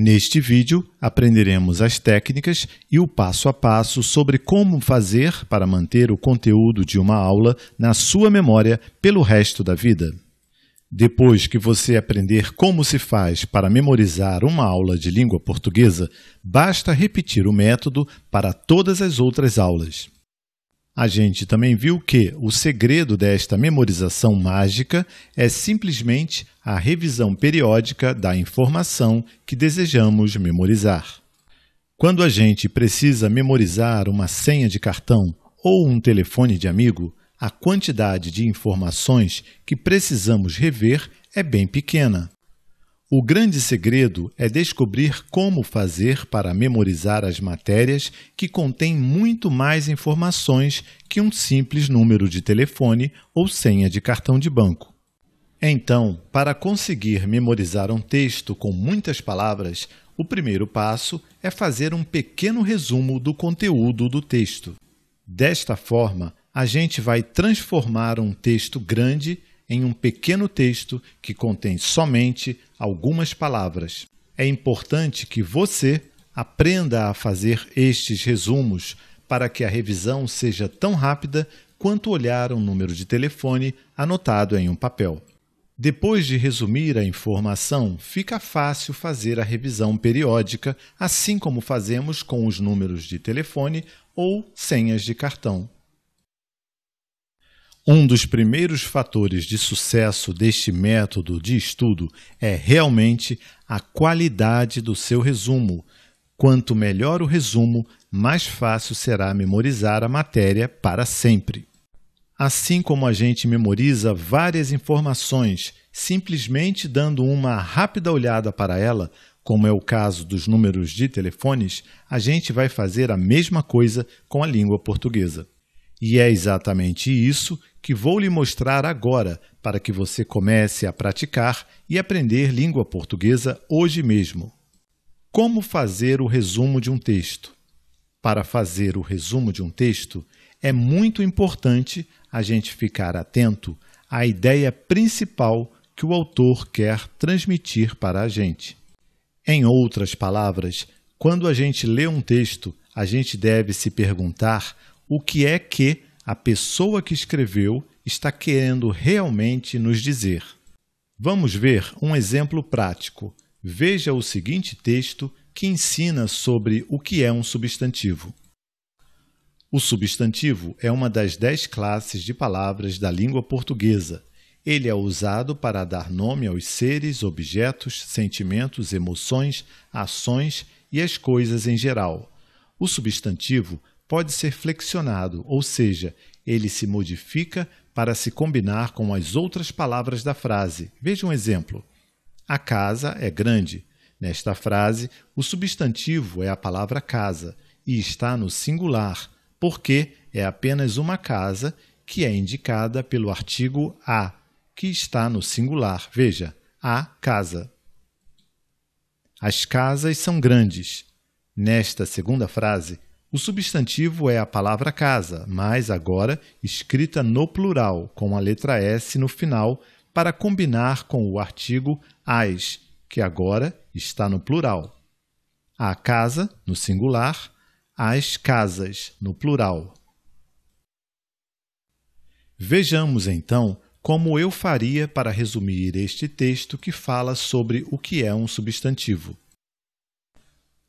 Neste vídeo, aprenderemos as técnicas e o passo a passo sobre como fazer para manter o conteúdo de uma aula na sua memória pelo resto da vida. Depois que você aprender como se faz para memorizar uma aula de língua portuguesa, basta repetir o método para todas as outras aulas. A gente também viu que o segredo desta memorização mágica é simplesmente a revisão periódica da informação que desejamos memorizar. Quando a gente precisa memorizar uma senha de cartão ou um telefone de amigo, a quantidade de informações que precisamos rever é bem pequena. O grande segredo é descobrir como fazer para memorizar as matérias que contêm muito mais informações que um simples número de telefone ou senha de cartão de banco. Então, para conseguir memorizar um texto com muitas palavras, o primeiro passo é fazer um pequeno resumo do conteúdo do texto. Desta forma, a gente vai transformar um texto grande em um pequeno texto que contém somente algumas palavras. É importante que você aprenda a fazer estes resumos para que a revisão seja tão rápida quanto olhar um número de telefone anotado em um papel. Depois de resumir a informação, fica fácil fazer a revisão periódica, assim como fazemos com os números de telefone ou senhas de cartão. Um dos primeiros fatores de sucesso deste método de estudo é realmente a qualidade do seu resumo. Quanto melhor o resumo, mais fácil será memorizar a matéria para sempre. Assim como a gente memoriza várias informações simplesmente dando uma rápida olhada para ela, como é o caso dos números de telefones, a gente vai fazer a mesma coisa com a língua portuguesa. E é exatamente isso que vou lhe mostrar agora para que você comece a praticar e aprender língua portuguesa hoje mesmo. Como fazer o resumo de um texto? Para fazer o resumo de um texto, é muito importante a gente ficar atento à ideia principal que o autor quer transmitir para a gente. Em outras palavras, quando a gente lê um texto, a gente deve se perguntar o que é que a pessoa que escreveu está querendo realmente nos dizer. Vamos ver um exemplo prático. Veja o seguinte texto que ensina sobre o que é um substantivo. O substantivo é uma das 10 classes de palavras da língua portuguesa. Ele é usado para dar nome aos seres, objetos, sentimentos, emoções, ações e às coisas em geral. O substantivo pode ser flexionado, ou seja, ele se modifica para se combinar com as outras palavras da frase. Veja um exemplo. A casa é grande. Nesta frase, o substantivo é a palavra casa e está no singular, porque é apenas uma casa que é indicada pelo artigo a, que está no singular. Veja, a casa. As casas são grandes. Nesta segunda frase, o substantivo é a palavra casa, mas agora escrita no plural, com a letra S no final, para combinar com o artigo as, que agora está no plural. A casa, no singular, as casas, no plural. Vejamos, então, como eu faria para resumir este texto que fala sobre o que é um substantivo.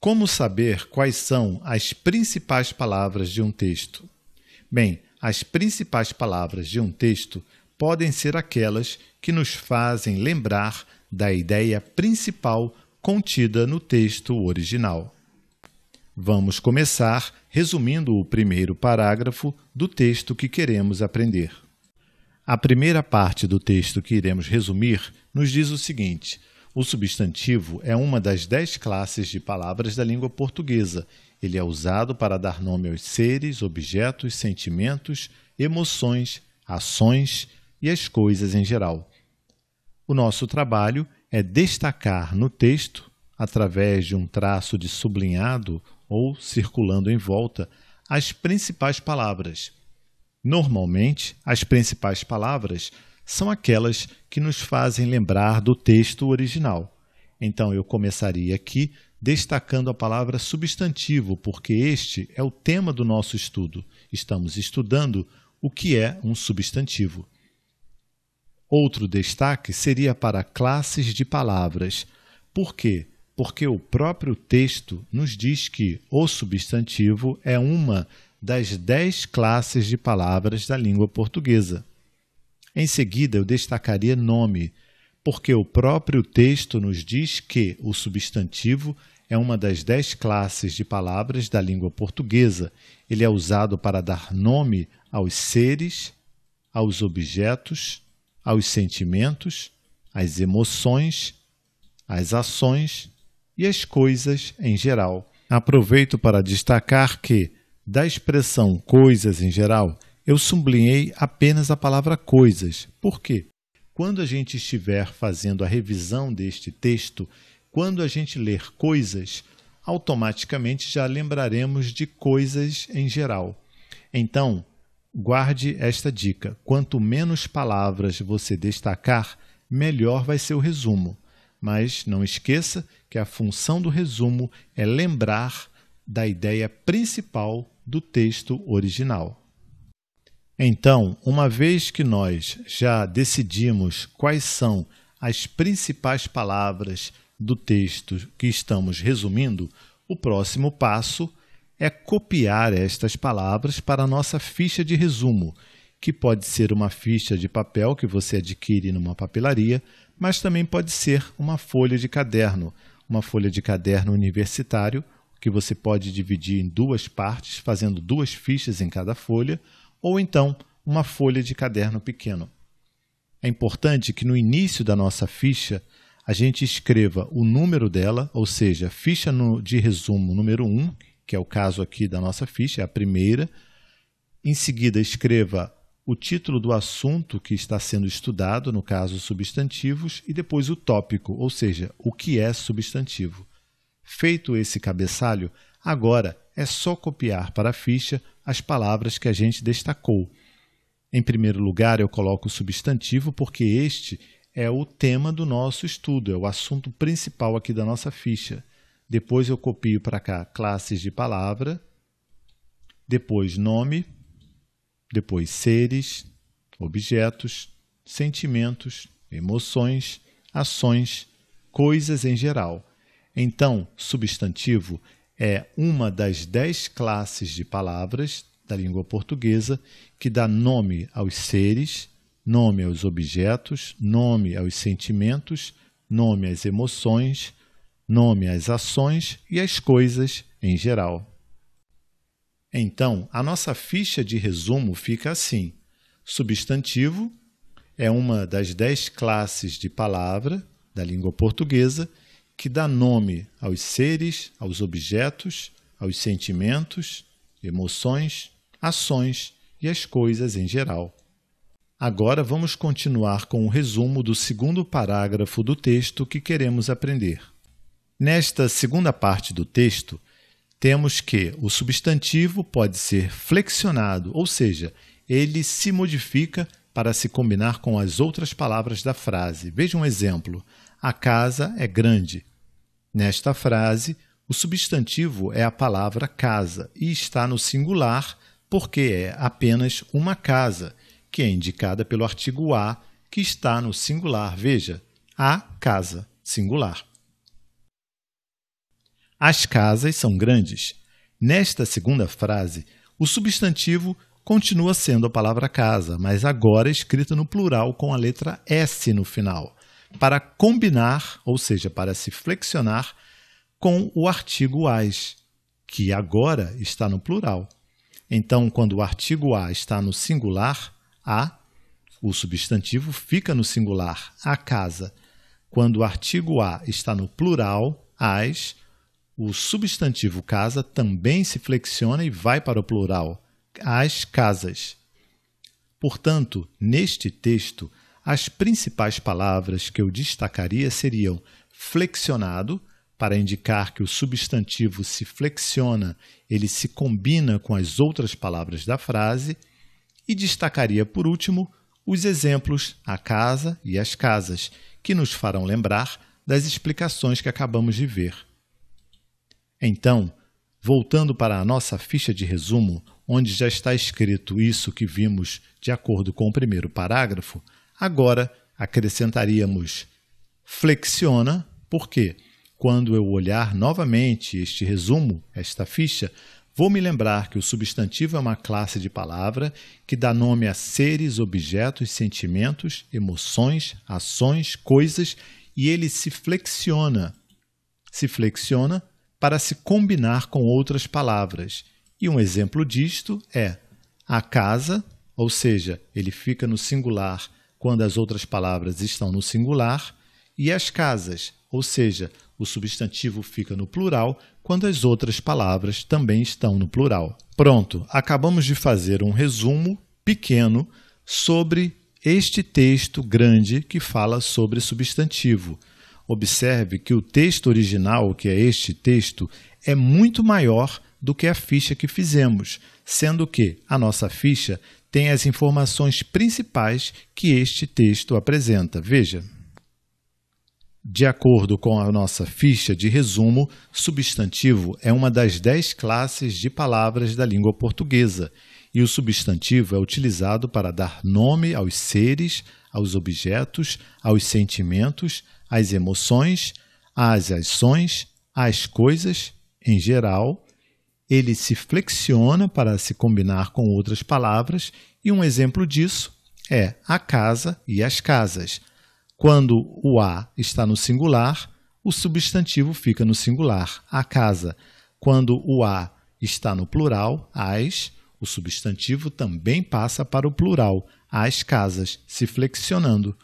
Como saber quais são as principais palavras de um texto? Bem, as principais palavras de um texto podem ser aquelas que nos fazem lembrar da ideia principal contida no texto original. Vamos começar resumindo o primeiro parágrafo do texto que queremos aprender. A primeira parte do texto que iremos resumir nos diz o seguinte: o substantivo é uma das 10 classes de palavras da língua portuguesa. Ele é usado para dar nome aos seres, objetos, sentimentos, emoções, ações e às coisas em geral. O nosso trabalho é destacar no texto, através de um traço de sublinhado ou circulando em volta, as principais palavras. Normalmente, as principais palavras são aquelas que nos fazem lembrar do texto original. Então, eu começaria aqui destacando a palavra substantivo, porque este é o tema do nosso estudo. Estamos estudando o que é um substantivo. Outro destaque seria para classes de palavras. Por quê? Porque o próprio texto nos diz que o substantivo é uma das 10 classes de palavras da língua portuguesa. Em seguida, eu destacaria nome, porque o próprio texto nos diz que o substantivo é uma das 10 classes de palavras da língua portuguesa. Ele é usado para dar nome aos seres, aos objetos, aos sentimentos, às emoções, às ações e às coisas em geral. Aproveito para destacar que, da expressão coisas em geral, eu sublinhei apenas a palavra coisas. Por quê? Quando a gente estiver fazendo a revisão deste texto, quando a gente ler coisas, automaticamente já lembraremos de coisas em geral. Então, guarde esta dica. Quanto menos palavras você destacar, melhor vai ser o resumo. Mas não esqueça que a função do resumo é lembrar da ideia principal do texto original. Então, uma vez que nós já decidimos quais são as principais palavras do texto que estamos resumindo, o próximo passo é copiar estas palavras para a nossa ficha de resumo, que pode ser uma ficha de papel que você adquire numa papelaria, mas também pode ser uma folha de caderno universitário, que você pode dividir em 2 partes, fazendo 2 fichas em cada folha, ou então uma folha de caderno pequeno. É importante que no início da nossa ficha a gente escreva o número dela, ou seja, ficha de resumo número 1, que é o caso aqui da nossa ficha, é a primeira. Em seguida, escreva o título do assunto que está sendo estudado, no caso substantivos, e depois o tópico, ou seja, o que é substantivo. Feito esse cabeçalho, agora é só copiar para a ficha as palavras que a gente destacou. Em primeiro lugar, eu coloco o substantivo porque este é o tema do nosso estudo, é o assunto principal aqui da nossa ficha. Depois eu copio para cá classes de palavra, depois nome, depois seres, objetos, sentimentos, emoções, ações, coisas em geral. Então, substantivo é uma das 10 classes de palavras da língua portuguesa que dá nome aos seres, nome aos objetos, nome aos sentimentos, nome às emoções, nome às ações e às coisas em geral. Então, a nossa ficha de resumo fica assim. Substantivo é uma das 10 classes de palavra da língua portuguesa que dá nome aos seres, aos objetos, aos sentimentos, emoções, ações e às coisas em geral. Agora vamos continuar com o resumo do segundo parágrafo do texto que queremos aprender. Nesta segunda parte do texto, temos que o substantivo pode ser flexionado, ou seja, ele se modifica para se combinar com as outras palavras da frase. Veja um exemplo. A casa é grande. Nesta frase, o substantivo é a palavra casa e está no singular porque é apenas uma casa, que é indicada pelo artigo a, que está no singular. Veja, a casa, singular. As casas são grandes. Nesta segunda frase, o substantivo continua sendo a palavra casa, mas agora escrita no plural com a letra S no final, para combinar, ou seja, para se flexionar com o artigo as, que agora está no plural. Então, quando o artigo a está no singular, a, o substantivo fica no singular, a casa. Quando o artigo a está no plural, as, o substantivo casa também se flexiona e vai para o plural, as casas. Portanto, neste texto, as principais palavras que eu destacaria seriam flexionado, para indicar que o substantivo se flexiona, ele se combina com as outras palavras da frase, e destacaria, por último, os exemplos a casa e as casas, que nos farão lembrar das explicações que acabamos de ver. Então, voltando para a nossa ficha de resumo, onde já está escrito isso que vimos de acordo com o primeiro parágrafo, agora acrescentaríamos flexiona, porque quando eu olhar novamente este resumo, esta ficha, vou me lembrar que o substantivo é uma classe de palavra que dá nome a seres, objetos, sentimentos, emoções, ações, coisas, e ele se flexiona. Se flexiona para se combinar com outras palavras. E um exemplo disto é a casa, ou seja, ele fica no singular quando as outras palavras estão no singular, e as casas, ou seja, o substantivo fica no plural quando as outras palavras também estão no plural. Pronto, acabamos de fazer um resumo pequeno sobre este texto grande que fala sobre substantivo. Observe que o texto original, que é este texto, é muito maior do que a ficha que fizemos, sendo que a nossa ficha tem as informações principais que este texto apresenta. Veja. De acordo com a nossa ficha de resumo, substantivo é uma das 10 classes de palavras da língua portuguesa, e o substantivo é utilizado para dar nome aos seres, aos objetos, aos sentimentos, às emoções, às ações, às coisas, em geral. Ele se flexiona para se combinar com outras palavras, e um exemplo disso é a casa e as casas. Quando o a está no singular, o substantivo fica no singular, a casa. Quando o a está no plural, as, o substantivo também passa para o plural, as casas, se flexionando.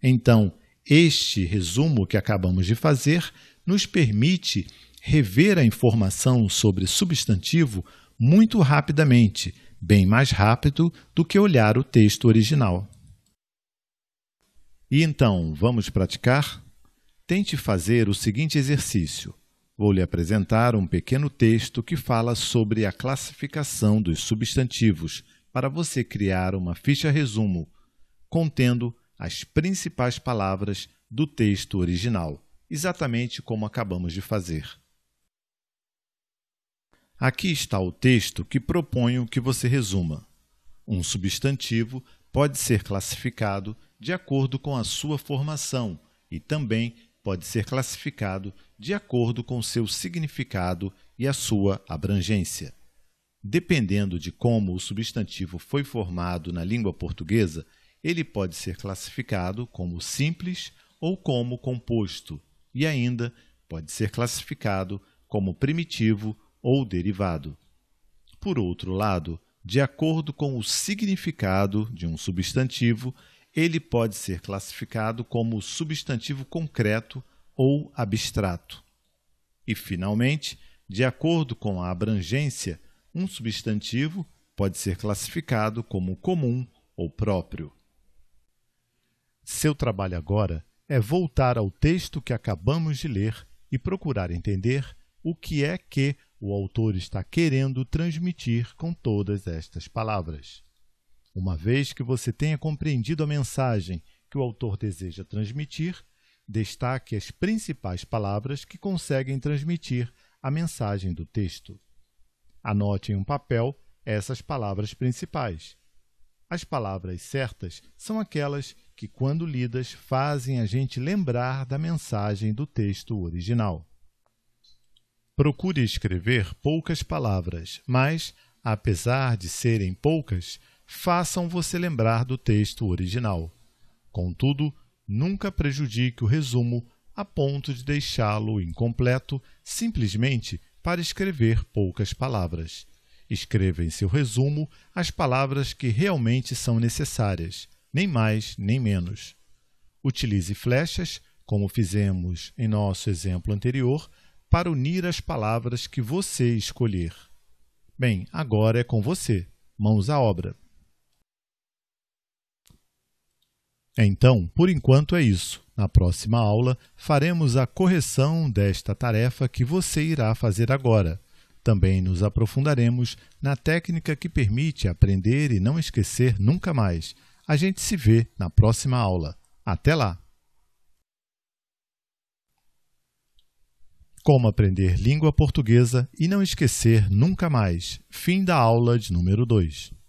Então, este resumo que acabamos de fazer nos permite rever a informação sobre substantivo muito rapidamente, bem mais rápido do que olhar o texto original. E então, vamos praticar? Tente fazer o seguinte exercício. Vou lhe apresentar um pequeno texto que fala sobre a classificação dos substantivos para você criar uma ficha resumo, contendo as principais palavras do texto original, exatamente como acabamos de fazer. Aqui está o texto que proponho que você resuma. Um substantivo pode ser classificado de acordo com a sua formação e também pode ser classificado de acordo com seu significado e a sua abrangência. Dependendo de como o substantivo foi formado na língua portuguesa, ele pode ser classificado como simples ou como composto, e ainda pode ser classificado como primitivo ou derivado. Por outro lado, de acordo com o significado de um substantivo, ele pode ser classificado como substantivo concreto ou abstrato. E, finalmente, de acordo com a abrangência, um substantivo pode ser classificado como comum ou próprio. Seu trabalho agora é voltar ao texto que acabamos de ler e procurar entender o que é que o autor está querendo transmitir com todas estas palavras. Uma vez que você tenha compreendido a mensagem que o autor deseja transmitir, destaque as principais palavras que conseguem transmitir a mensagem do texto. Anote em um papel essas palavras principais. As palavras certas são aquelas que, quando lidas, fazem a gente lembrar da mensagem do texto original. Procure escrever poucas palavras, mas, apesar de serem poucas, façam você lembrar do texto original. Contudo, nunca prejudique o resumo a ponto de deixá-lo incompleto simplesmente para escrever poucas palavras. Escreva em seu resumo as palavras que realmente são necessárias, nem mais nem menos. Utilize flechas, como fizemos em nosso exemplo anterior, para unir as palavras que você escolher. Bem, agora é com você. Mãos à obra. Então, por enquanto é isso. Na próxima aula, faremos a correção desta tarefa que você irá fazer agora. Também nos aprofundaremos na técnica que permite aprender e não esquecer nunca mais. A gente se vê na próxima aula. Até lá! Como aprender língua portuguesa e não esquecer nunca mais. Fim da aula de número 2.